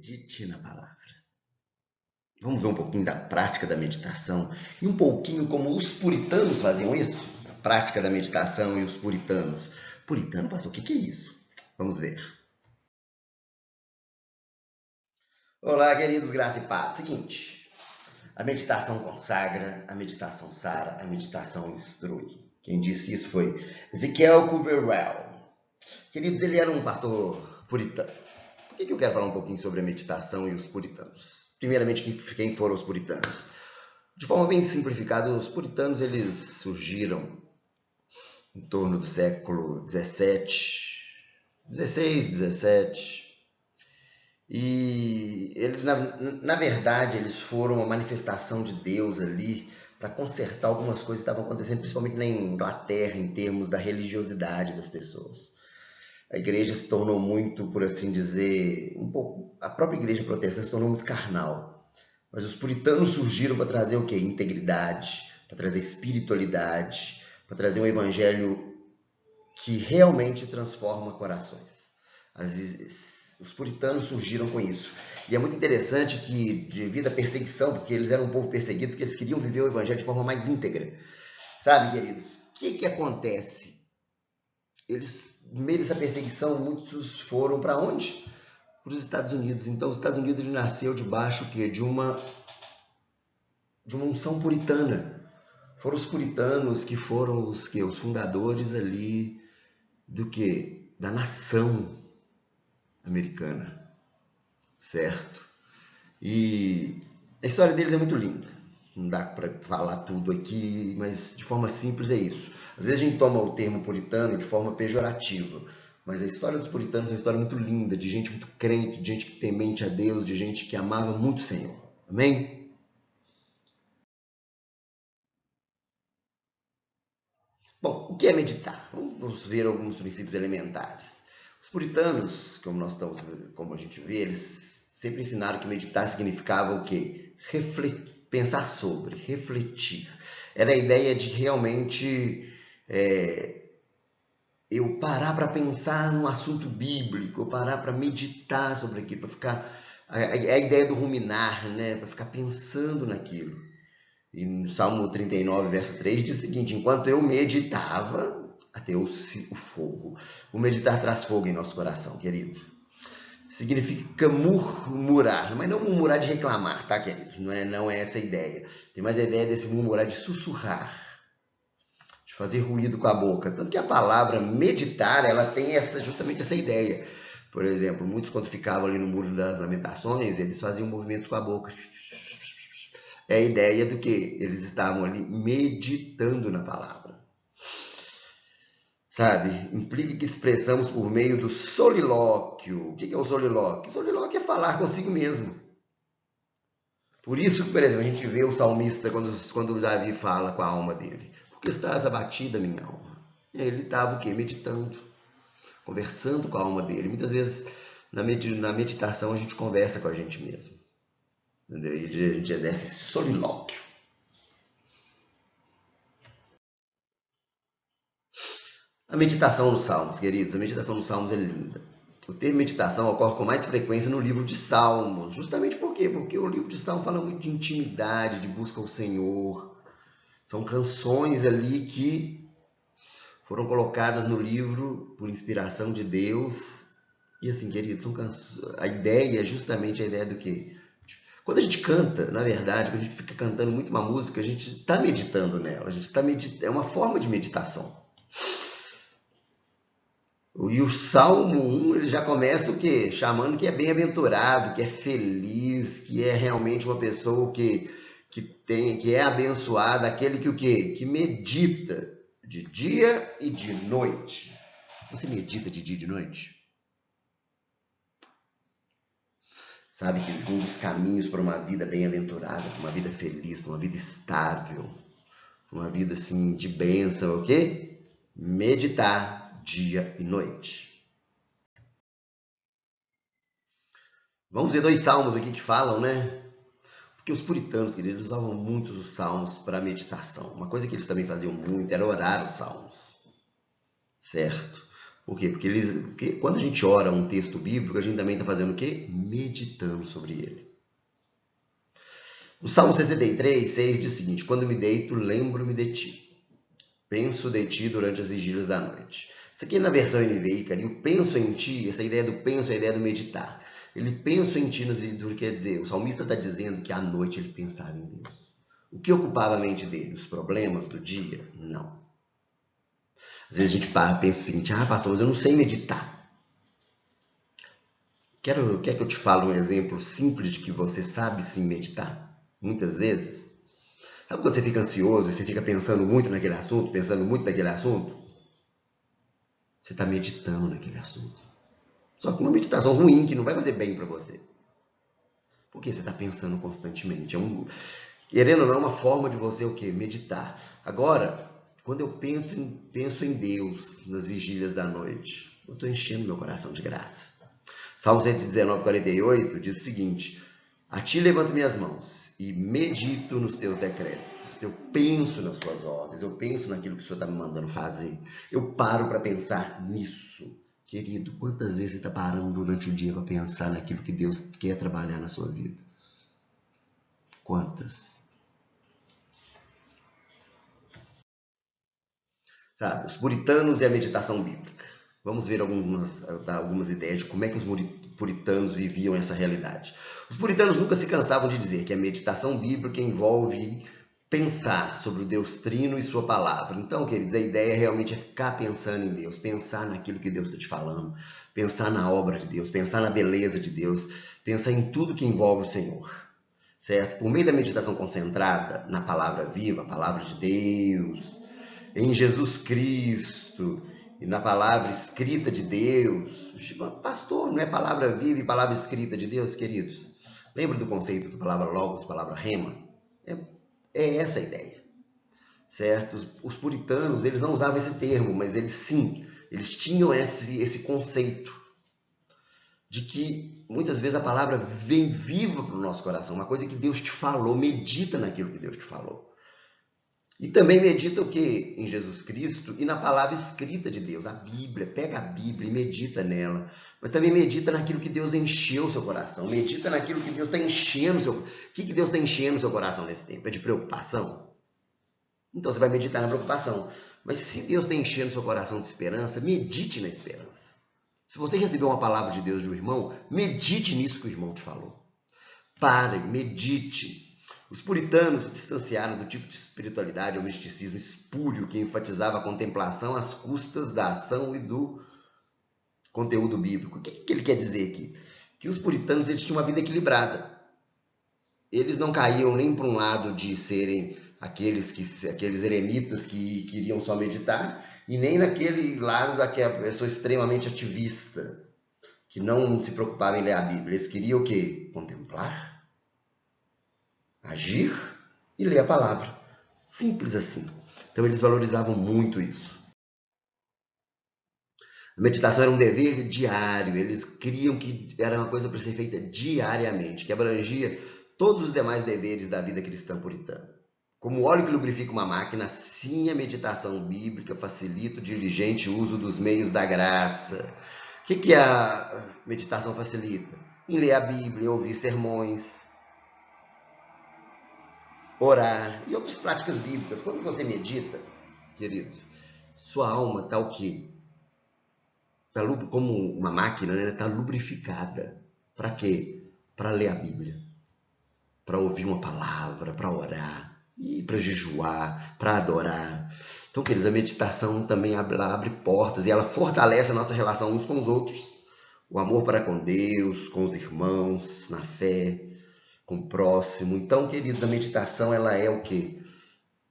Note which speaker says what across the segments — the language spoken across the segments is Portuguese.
Speaker 1: medite na palavra. Vamos ver um pouquinho da prática da meditação e um pouquinho como os puritanos faziam isso, a prática da meditação e os puritanos. Puritano, pastor, o que é isso? Vamos ver. Olá, queridos, graça e paz. Seguinte, a meditação consagra, a meditação sara, a meditação instrui. Quem disse isso foi Ezekiel Coverwell. Queridos, ele era um pastor puritano. Por que eu quero falar um pouquinho sobre a meditação e os puritanos? Primeiramente, quem foram os puritanos? De forma bem simplificada, os puritanos eles surgiram em torno do século XVI, XVII, e eles, na verdade, eles foram uma manifestação de Deus ali para consertar algumas coisas que estavam acontecendo, principalmente na Inglaterra, em termos da religiosidade das pessoas. A igreja se tornou muito, por assim dizer, um pouco, a própria igreja protestante se tornou muito carnal. Mas os puritanos surgiram para trazer o quê? Integridade, para trazer espiritualidade, para trazer um evangelho que realmente transforma corações. Às vezes, os puritanos surgiram com isso. E é muito interessante que, devido à perseguição, porque eles eram um povo perseguido, porque eles queriam viver o evangelho de forma mais íntegra. Sabe, queridos? O que acontece? No meio dessa perseguição, muitos foram para onde? Para os Estados Unidos. Então, os Estados Unidos ele nasceu debaixo de uma unção puritana. Foram os puritanos que foram os fundadores ali do que? Da nação americana, certo? E a história deles é muito linda. Não dá para falar tudo aqui, mas de forma simples é isso. Às vezes a gente toma o termo puritano de forma pejorativa, mas a história dos puritanos é uma história muito linda, de gente muito crente, de gente que temente a Deus, de gente que amava muito o Senhor. Amém? Bom, o que é meditar? Vamos ver alguns princípios elementares. Os puritanos, como a gente vê, eles sempre ensinaram que meditar significava o quê? Pensar sobre, refletir. Era a ideia de realmente eu parar para pensar no assunto bíblico, eu parar para meditar sobre aquilo, para ficar... É a ideia do ruminar, né? Para ficar pensando naquilo. E no Salmo 39, verso 3, diz o seguinte: enquanto eu meditava, até o fogo. O meditar traz fogo em nosso coração, querido. Significa murmurar, mas não murmurar de reclamar, tá, querido? Não é essa a ideia. Tem mais a ideia desse murmurar de sussurrar, de fazer ruído com a boca. Tanto que a palavra meditar, ela tem justamente essa ideia. Por exemplo, muitos quando ficavam ali no Muro das Lamentações, eles faziam movimentos com a boca. É a ideia do que eles estavam ali meditando na palavra. Sabe? Implica que expressamos por meio do solilóquio. O que é o solilóquio? O solilóquio é falar consigo mesmo. Por isso que, por exemplo, a gente vê o salmista quando Davi fala com a alma dele. Por que estás abatida, minha alma? Ele estava o quê? Meditando, conversando com a alma dele. Muitas vezes na meditação a gente conversa com a gente mesmo. Entendeu? E a gente exerce esse solilóquio. A meditação nos Salmos, queridos, a meditação nos Salmos é linda. O termo meditação ocorre com mais frequência no livro de Salmos. Justamente por quê? Porque o livro de Salmos fala muito de intimidade, de busca ao Senhor. São canções ali que foram colocadas no livro por inspiração de Deus. E assim, queridos, são canções. A ideia é justamente a ideia do quê? Quando a gente canta, na verdade, quando a gente fica cantando muito uma música, a gente está meditando nela. É uma forma de meditação. E o Salmo 1, ele já começa o quê? Chamando que é bem-aventurado, que é feliz, que é realmente uma pessoa que é abençoada, aquele que o quê? Que medita de dia e de noite. Você medita de dia e de noite? Sabe que um dos caminhos para uma vida bem-aventurada, para uma vida feliz, para uma vida estável, para uma vida assim de bênção, é o quê? Meditar dia e noite. Vamos ver 2 salmos aqui que falam, né? Porque os puritanos, queridos, eles usavam muito os salmos para meditação. Uma coisa que eles também faziam muito era orar os salmos, certo? Por quê? Porque quando a gente ora um texto bíblico, a gente também está fazendo o quê? Meditando sobre ele. O Salmo 63, 6 diz o seguinte: quando me deito, lembro-me de ti. Penso de ti durante as vigílias da noite. Isso aqui na versão NVI, cara, e o penso em ti, essa ideia do penso é a ideia do meditar. Ele pensa em ti, quer dizer, o salmista está dizendo que à noite ele pensava em Deus. O que ocupava a mente dele? Os problemas do dia? Não. Às vezes a gente para e pensa o seguinte: ah, pastor, mas eu não sei meditar. Quer que eu te fale um exemplo simples de que você sabe sim meditar? Muitas vezes. Sabe quando você fica ansioso e você fica pensando muito naquele assunto, Você está meditando naquele assunto. Só que uma meditação ruim que não vai fazer bem para você. Porque você está pensando constantemente. Querendo ou não, é uma forma de você o quê? Meditar. Agora, quando eu penso em Deus nas vigílias da noite, eu estou enchendo meu coração de graça. Salmo 119, 48 diz o seguinte: a ti levanto minhas mãos e medito nos teus decretos. Eu penso nas suas ordens, eu penso naquilo que o Senhor está me mandando fazer. Eu paro para pensar nisso. Querido, quantas vezes você está parando durante o dia para pensar naquilo que Deus quer trabalhar na sua vida? Quantas? Sabe, os puritanos e a meditação bíblica. Vamos ver algumas ideias de como é que os puritanos viviam essa realidade. Os puritanos nunca se cansavam de dizer que a meditação bíblica envolve pensar sobre o Deus Trino e sua palavra. Então, queridos, a ideia realmente é ficar pensando em Deus, pensar naquilo que Deus está te falando, pensar na obra de Deus, pensar na beleza de Deus, pensar em tudo que envolve o Senhor. Certo? Por meio da meditação concentrada na palavra viva, a palavra de Deus, em Jesus Cristo e na palavra escrita de Deus. Pastor, não é palavra viva e palavra escrita de Deus, queridos? Lembra do conceito da palavra logos, palavra rema? É essa a ideia, certo? Os puritanos, eles não usavam esse termo, mas eles tinham esse conceito de que muitas vezes a palavra vem viva para o nosso coração, uma coisa que Deus te falou, medita naquilo que Deus te falou. E também medita o que? Em Jesus Cristo e na palavra escrita de Deus, a Bíblia. Pega a Bíblia e medita nela. Mas também medita naquilo que Deus encheu o seu coração. Medita naquilo que Deus está enchendo o seu... O que Deus está enchendo o seu coração nesse tempo? É de preocupação? Então você vai meditar na preocupação. Mas se Deus está enchendo o seu coração de esperança, medite na esperança. Se você recebeu uma palavra de Deus de um irmão, medite nisso que o irmão te falou. Pare, medite. Os puritanos se distanciaram do tipo de espiritualidade ou misticismo espúrio que enfatizava a contemplação às custas da ação e do conteúdo bíblico. O que ele quer dizer aqui? Que os puritanos eles tinham uma vida equilibrada. Eles não caíam nem para um lado de serem aqueles eremitas que queriam só meditar, e nem naquele lado daquela pessoa extremamente ativista, que não se preocupava em ler a Bíblia. Eles queriam o quê? Contemplar, agir e ler a palavra. Simples assim. Então eles valorizavam muito isso. A meditação era um dever diário. Eles criam que era uma coisa para ser feita diariamente, que abrangia todos os demais deveres da vida cristã puritana. Como o óleo que lubrifica uma máquina, assim a meditação bíblica facilita o diligente uso dos meios da graça. O que a meditação facilita? Em ler a Bíblia, em ouvir sermões, orar e outras práticas bíblicas. Quando você medita, queridos, sua alma está o quê? Tá como uma máquina, né? Está lubrificada. Para quê? Para ler a Bíblia, para ouvir uma palavra, para orar, e para jejuar, para adorar. Então, queridos, a meditação também abre portas e ela fortalece a nossa relação uns com os outros. O amor para com Deus, com os irmãos, na fé, com o próximo. Então, queridos, a meditação ela é o quê?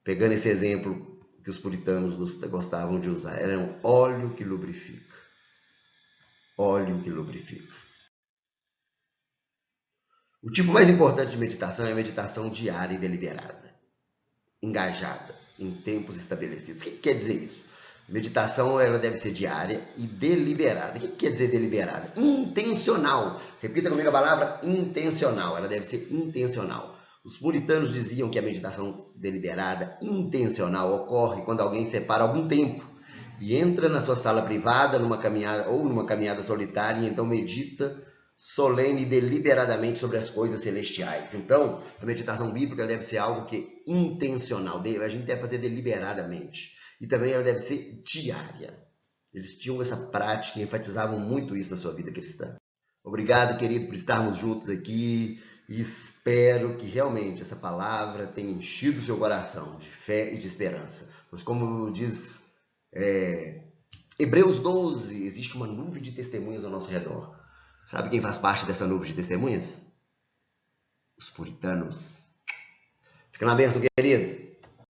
Speaker 1: Pegando esse exemplo que os puritanos gostavam de usar, era um óleo que lubrifica. Óleo que lubrifica. O tipo mais importante de meditação é a meditação diária e deliberada, engajada, em tempos estabelecidos. O que quer dizer isso? Meditação ela deve ser diária e deliberada. O que quer dizer deliberada? Intencional. Repita comigo a palavra intencional. Ela deve ser intencional. Os puritanos diziam que a meditação deliberada, intencional, ocorre quando alguém separa algum tempo e entra na sua sala privada, numa caminhada ou numa caminhada solitária, e então medita solene e deliberadamente sobre as coisas celestiais. Então, a meditação bíblica deve ser algo que é intencional, a gente deve fazer deliberadamente. E também ela deve ser diária. Eles tinham essa prática e enfatizavam muito isso na sua vida cristã. Obrigado, querido, por estarmos juntos aqui e espero que realmente essa palavra tenha enchido o seu coração de fé e de esperança. Pois como diz Hebreus 12, existe uma nuvem de testemunhas ao nosso redor. Sabe quem faz parte dessa nuvem de testemunhas? Os puritanos. Fica na bênção, querido.